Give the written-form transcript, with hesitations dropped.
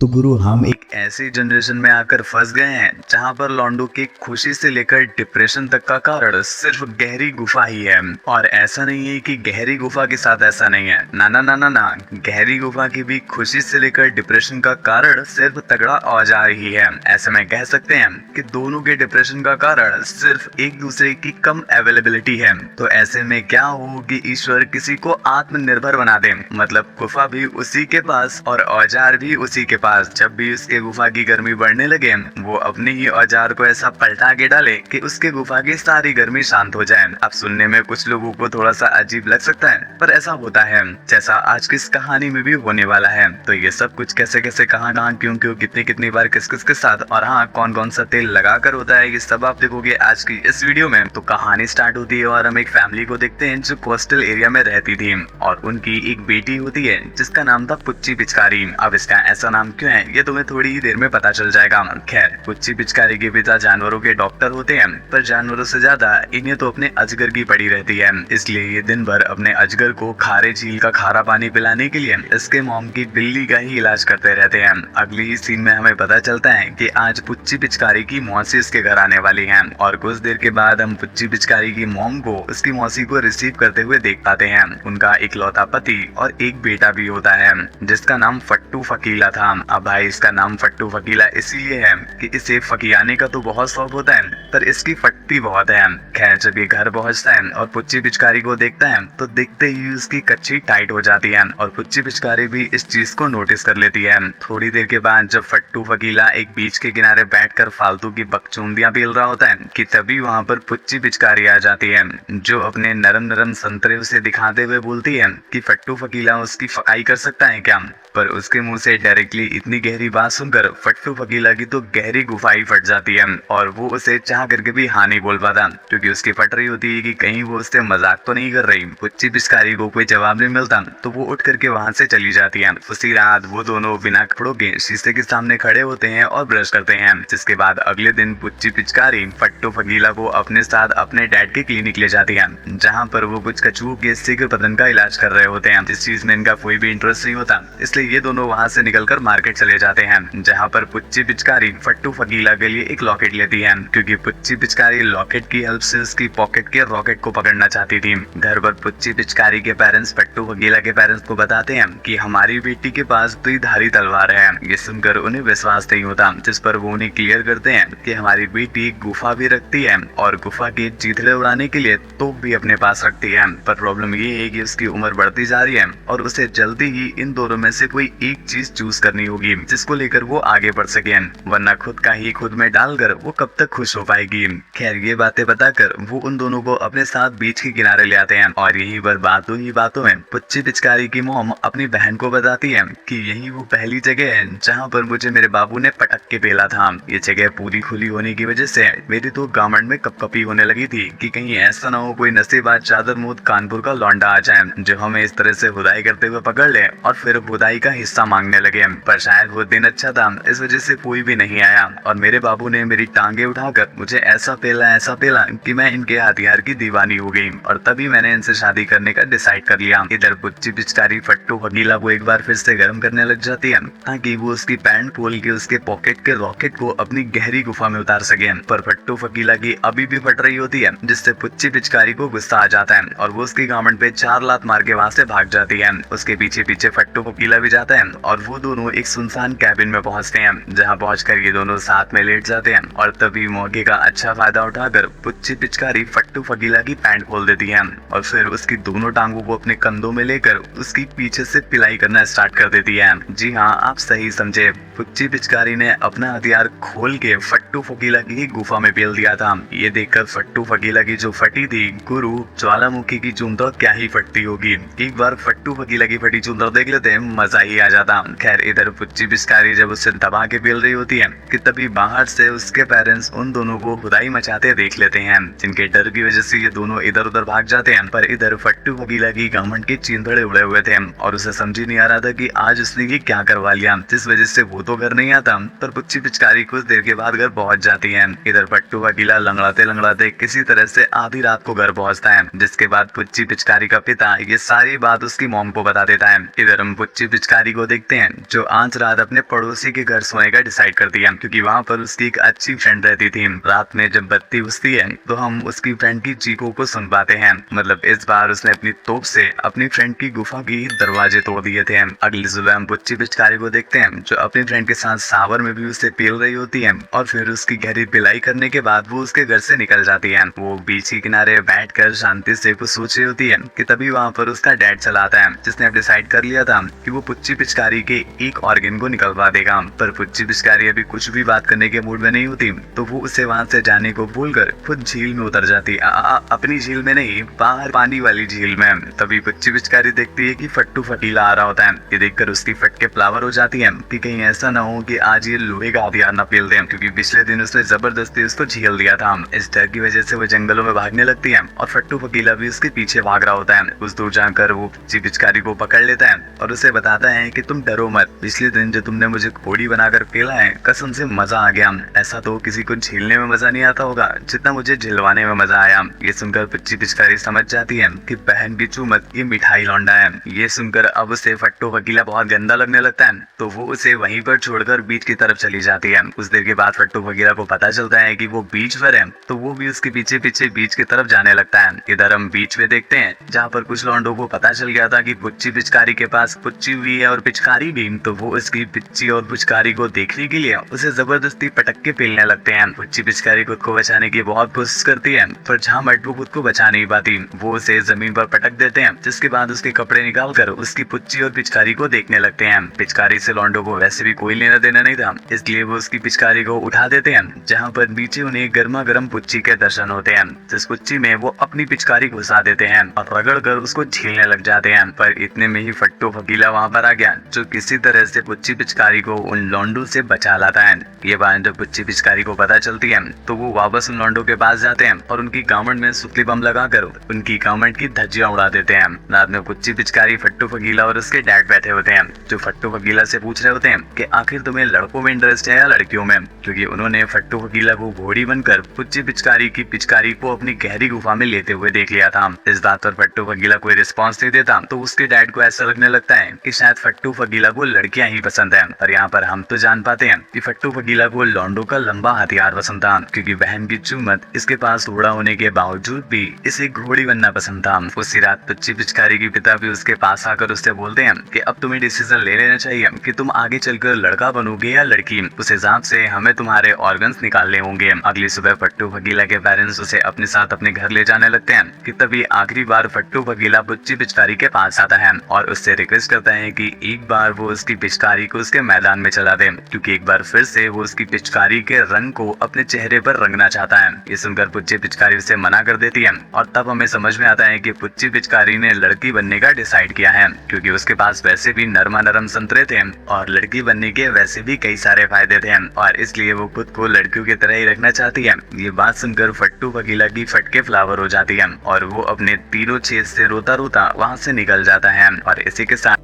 तो गुरु हम एक ऐसी जनरेशन में आकर फंस गए हैं जहां पर लौंडों की खुशी से लेकर डिप्रेशन तक का कारण सिर्फ गहरी गुफा ही है। और ऐसा नहीं है कि गहरी गुफा के साथ ऐसा नहीं है, ना ना ना ना ना, गहरी गुफा की भी खुशी से लेकर डिप्रेशन का कारण सिर्फ तगड़ा औजार ही है। ऐसे में कह सकते हैं कि दोनों के डिप्रेशन का कारण सिर्फ एक दूसरे की कम अवेलेबिलिटी है। तो ऐसे में क्या हो कि ईश्वर किसी को आत्मनिर्भर बना दे, मतलब गुफा भी उसी के पास और औजार भी उसी के पास। जब भी उसके गुफा की गर्मी बढ़ने लगे, वो अपने ही औजार को ऐसा पलटा के डाले कि उसके गुफा की सारी गर्मी शांत हो जाए। अब सुनने में कुछ लोगों को थोड़ा सा अजीब लग सकता है, पर ऐसा होता है जैसा आज की इस कहानी में भी होने वाला है। तो ये सब कुछ कैसे कैसे, कहाँ कहाँ, क्यों क्यों, कितनी कितनी बार, किस किस के साथ, और हाँ कौन कौन सा तेल लगा कर होता है, ये सब आप देखोगे आज की इस वीडियो में। तो कहानी स्टार्ट होती है और हम एक फैमिली को देखते हैं जो कोस्टल एरिया में रहती थी और उनकी एक बेटी होती है जिसका नाम था पुच्ची पिचकारी। अब इसका ऐसा नाम क्यों है ये तुम्हें थोड़ी ही देर में पता चल जाएगा। खैर, पुच्ची पिचकारी के पिता जानवरों के डॉक्टर होते हैं, पर जानवरों से ज्यादा इन्हें तो अपने अजगर की पड़ी रहती है। इसलिए ये दिन भर अपने अजगर को खारे झील का खारा पानी पिलाने के लिए इसके मॉम की बिल्ली का ही इलाज करते रहते हैं। अगली ही सीन में हमें पता चलता है कि आज पुच्ची पिचकारी की मौसी इसके घर आने वाली है और कुछ देर के बाद हम पुच्ची पिचकारी की मॉम को उसकी मौसी को रिसीव करते हुए देख पाते हैं। उनका इकलौता पति और एक बेटा भी होता है जिसका नाम फट्टू फकीला था। अब भाई, इसका नाम फट्टू फकीला इसीलिए है कि इसे फकियाने का तो बहुत शौक होता है, पर इसकी फटती बहुत है। खैर, जब ये घर पहुंचता है और पुच्ची पिचकारी को देखता है तो देखते ही उसकी कच्ची टाइट हो जाती है और पुच्ची पिचकारी भी इस चीज को नोटिस कर लेती है। थोड़ी देर के बाद जब फट्टू फकीला एक बीच के किनारे बैठकर फालतू की बकचोदियां पेल रहा होता है कि तभी वहाँ पर पुच्ची पिचकारी आ जाती है, जो अपने नरम नरम संतरे उसे दिखाते हुए बोलती है कि फट्टू फकीला उसकी फकाई कर सकता है क्या। पर उसके मुंह से डायरेक्टली इतनी गहरी बात सुनकर फट्टू फकीला की तो गहरी गुफा ही फट जाती है और वो उसे चाह करके भी हाँ नहीं बोल पाता, क्योंकि उसकी फट रही होती है कि कहीं वो उससे मजाक तो नहीं कर रही। पुच्ची पिचकारी को कोई जवाब नहीं मिलता तो वो उठ करके वहाँ से चली जाती है। उसी रात वो दोनों बिना कपड़ों के शीशे के सामने खड़े होते हैं और ब्रश करते हैं, जिसके बाद अगले दिन पुच्ची पिचकारी फट्टू फकीला को अपने साथ अपने डैड के क्लिनिक ले जाती है, जहाँ पर वो कुछ कछुओं के शीघ्र पतन का इलाज कर रहे होते हैं, जिस चीज में इनका कोई भी इंटरेस्ट नहीं होता। इसलिए ये दोनों वहाँ से निकलकर मार्केट चले जाते हैं, जहाँ पर पुच्ची पिचकारी फट्टू फकीला के लिए एक लॉकेट लेती है, क्योंकि पुच्ची पिचकारी लॉकेट की हेल्प से उसकी पॉकेट के रॉकेट को पकड़ना चाहती थी। घर पर पुच्ची पिचकारी के पेरेंट्स फट्टू फकीला के पेरेंट्स को बताते हैं कि हमारी बेटी के पास द्विधारी तलवार है। ये सुनकर उन्हें विश्वास नहीं होता, जिस पर वो उन्हें क्लियर करते हैं कि हमारी बेटी गुफा भी रखती है और गुफा के चीथड़े उड़ाने के लिए तोप भी अपने पास रखती है। पर प्रॉब्लम ये है कि उसकी उम्र बढ़ती जा रही है और उसे जल्दी ही इन दोनों में से कोई एक चीज चूज करनी होगी जिसको लेकर वो आगे बढ़ सके, वरना खुद का ही खुद में डालकर वो कब तक खुश हो पाएगी। खैर, ये बातें बताकर वो उन दोनों को अपने साथ बीच के किनारे ले आते हैं और यही पर बातों ही बातों में पुच्ची पिचकारी की मॉम अपनी बहन को बताती है कि यही वो पहली जगह है जहाँ पर मुझे मेरे बाबू ने पटक के पेला था। ये जगह पूरी खुली होने की वजह से मेरी तो गामड़ में कपकपी होने लगी थी कि कहीं ऐसा ना हो कोई नसीबाज चादर मुद कानपुर का लौंडा आ जाए जो हमें इस तरह से खुदाई करते हुए पकड़ ले और फिर खुदाई का हिस्सा मांगने लगे। पर शायद वो दिन अच्छा था, इस वजह से कोई भी नहीं आया और मेरे बाबू ने मेरी टांगे उठाकर मुझे ऐसा पेला कि मैं इनके हथियार की दीवानी हो गई और तभी मैंने इनसे शादी करने का डिसाइड कर लिया। इधर पुच्ची पिचकारी फट्टू फकीला को एक बार फिर से गर्म करने लग जाती है ताकि वो उसकी पैंट खोल के उसके पॉकेट के रॉकेट को अपनी गहरी गुफा में उतार सके। पर फट्टू फकीला की अभी भी फट रही होती है, जिससे पुच्ची पिचकारी को गुस्सा आ जाता है और वो उसकी गामड़ पे 4 लात मार के वहाँ से भाग जाती है। उसके पीछे पीछे फट्टू फकीला भी जाता है और वो दोनों एक सुनसान कैबिन में पहुंचते हैं, जहां पहुंचकर ये दोनों साथ में लेट जाते हैं और तभी मौके का अच्छा फायदा उठाकर पुच्ची पिचकारी फट्टू फकीला की पैंट खोल देती है और फिर उसकी दोनों टांगों को अपने कंधों में लेकर उसकी पीछे से पिलाई करना स्टार्ट कर देती है। जी हाँ, आप सही समझे, पुच्ची पिचकारी ने अपना हथियार खोल के फट्टू फकीला की गुफा में पेल दिया था। ये देखकर फट्टू फकीला की जो फटी थी गुरु ज्वालामुखी की चूम तो क्या ही फटती होगी। एक बार फट्टू फकीला की फटी चूम देख लेते हैं, मजा ही आ जाता। खैर, इधर पुच्ची पिचकारी जब उससे दबा के पेल रही होती है कि तभी बाहर से उसके पेरेंट्स उन दोनों को खुदाई मचाते देख लेते हैं, जिनके डर की वजह से ये दोनों इधर उधर भाग जाते हैं। पर इधर फट्टू वकीला की घमंड के चींथड़े उड़े हुए थे और उसे समझ ही नहीं आ रहा था कि आज उसने ये क्या करवा लिया, जिस वजह से वो तो घर नहीं आता पर पुच्ची पिचकारी कुछ देर के बाद घर पहुंच जाती है। इधर फट्टू वकीला लंगड़ाते लंगड़ाते किसी तरह से आधी रात को घर पहुंचता है, जिसके बाद पुच्ची पिचकारी का पिता ये सारी बात उसकी मॉम को बता देता है। इधर हम पुच्ची पिचकारी को देखते हैं जो आज रात अपने पड़ोसी के घर सोने का डिसाइड करती है, क्योंकि वहाँ पर उसकी एक अच्छी फ्रेंड रहती थी। रात में जब बत्ती बुझती है तो हम उसकी फ्रेंड की चीखों को सुन पाते हैं। मतलब इस बार उसने अपनी तोप से अपनी फ्रेंड की गुफा की दरवाजे तोड़ दिए थे। अगली सुबह हम पुच्ची पिचकारी को देखते हैं जो अपनी फ्रेंड के साथ सावर में भी उसे पेल रही होती है और फिर उसकी गहरी पिलाई करने के बाद वो उसके घर से निकल जाती है। वो बीच के किनारे बैठकर शांति से कुछ सोच रही होती है कि तभी वहाँ पर उसका डैड चला आता है, जिसने डिसाइड कर लिया था कि वो पुच्ची पिचकारी के एक ऑर्गन को निकलवा देगा। पर पुच्ची पिचकारी अभी कुछ भी बात करने के मूड में नहीं होती, तो वो उसे वहाँ से जाने को भूलकर खुद झील में उतर जाती। अपनी झील में नहीं, बाहर पानी वाली झील में। तभी पुच्ची पिचकारी देखती है कि फट्टू फकीला आ रहा होता है। ये देखकर उसकी फटके फ्लावर हो जाती है कि कहीं ऐसा ना हो कि आज ये लोहे का हथियार न पेल दे, क्योंकि पिछले दिन उसने जबरदस्ती उसको झेल दिया था। इस डर की वजह से वो जंगलों में भागने लगती है और फट्टू फकीला भी उसके पीछे भाग रहा होता है। कुछ दूर जाकर वो पुच्ची पिचकारी को पकड़ लेता है और उसे बताता है कि तुम डरो मत, पिछले दिन जो तुमने मुझे घोड़ी बनाकर पेला है, कसम से मजा आ गया। ऐसा तो किसी को झेलने में मजा नहीं आता होगा जितना मुझे झिलवाने में मजा आया। ये सुनकर पुच्ची पिचकारी समझ जाती है कि बहन की चूमत ये मिठाई लौंडा है। ये सुनकर अब उसे फट्टू फकीला बहुत गंदा लगने लगता है, तो वो उसे वहीं पर छोड़कर बीच की तरफ चली जाती है। कुछ देर के बाद फट्टू फकीला को पता चलता है कि वो बीच पर है, तो वो भी उसके पीछे पीछे बीच की तरफ जाने लगता है। इधर हम बीच में देखते हैं जहाँ पर कुछ लौंडों को पता चल गया था कि पुच्ची पिचकारी के पास पुच्ची भी है और पिचकारी भी, तो वो उसकी पिच्ची और पिचकारी को देखने के लिए उसे जबरदस्ती पटक के पेलने लगते हैं। पुच्ची पिचकारी खुद को बचाने की बहुत कोशिश करती है, पर जहाँ मट वो खुद को बचा नहीं पाती, वो उसे जमीन पर पटक देते हैं, जिसके बाद उसके कपड़े निकालकर उसकी पुच्ची और पिचकारी को देखने लगते हैं। पिचकारी से लौंडों को वैसे भी कोई लेना देना नहीं था, इसलिए वो उसकी पिचकारी को उठा देते हैं, जहाँ पर नीचे उन्हें गर्मा गर्म पुच्ची के दर्शन होते हैं, जिस पुच्ची में वो अपनी पिचकारी घुसा देते हैं और रगड़ कर उसको झेलने लग जाते हैं। पर इतने में ही फट्टू फकीला वहाँ पर आ गया, जो किसी तरह से पुच्ची पिचकारी को उन लौंडों से बचा लाता है। ये बात जब पुच्ची पिचकारी को पता चलती है तो वो वापस उन लौंडों के पास जाते हैं और उनकी गामंड में सुतली बम लगाकर उनकी गामंड की धज्जियां उड़ा देते हैं। रात में पुच्ची पिचकारी, फट्टू फकीला और उसके डैड बैठे होते हैं, जो फट्टू फकीला से पूछ रहे होते हैं कि आखिर तुम्हें लड़कों में इंटरेस्ट है या लड़कियों में, क्योंकि उन्होंने फट्टू फकीला को घोड़ी बनकर पुच्ची पिचकारी की पिचकारी को अपनी गहरी गुफा में लेते हुए देख लिया था। इस बात पर फट्टू फकीला कोई रिस्पॉन्स नहीं देता, तो उसके डैड को ऐसा लगने लगता है कि शायद फट्टू फकीला को लड़कियां ही पसंद है। और यहाँ पर हम तो जान पाते हैं कि फट्टू फकीला को लौंडों का लंबा हथियार पसंद था, क्योंकि बहन की चूमत इसके पास घोड़ा होने के बावजूद भी इसे घोड़ी बनना पसंद था। उसी रात पुच्ची पिचकारी के पिता भी उसके पास आकर उससे बोलते हैं कि अब तुम्हें डिसीजन ले लेना चाहिए कि तुम आगे चलकर लड़का बनोगे या लड़की, उस हिसाब से हमें तुम्हारे ऑर्गन्स निकालने होंगे। अगली सुबह फट्टू फकीला के पेरेंट्स उसे अपने साथ अपने घर ले जाने लगते हैं कि तभी आखिरी बार फट्टू फकीला पुच्ची पिचकारी के पास आता है और उससे रिक्वेस्ट करता है कि एक बार वो उसकी पिचकारी को उसके मैदान में चला दे, क्योंकि एक बार फिर से वो उसकी पिचकारी के रंग को अपने चेहरे पर रंगना चाहता है। ये सुनकर पुच्ची पिचकारी उसे मना कर देती है और तब हमें समझ में आता है कि पुच्ची पिचकारी ने लड़की बनने का डिसाइड किया है, क्योंकि उसके पास वैसे भी नरमा नरम संतरे थे और लड़की बनने के वैसे भी कई सारे फायदे थे, और इसलिए वो खुद को लड़कियों की तरह ही रखना चाहती है। ये बात सुनकर फट्टू फकीला की फटके फ्लावर हो जाती है और वो अपने तीनों छेद से रोता रोता वहाँ से निकल जाता है। और इसी के साथ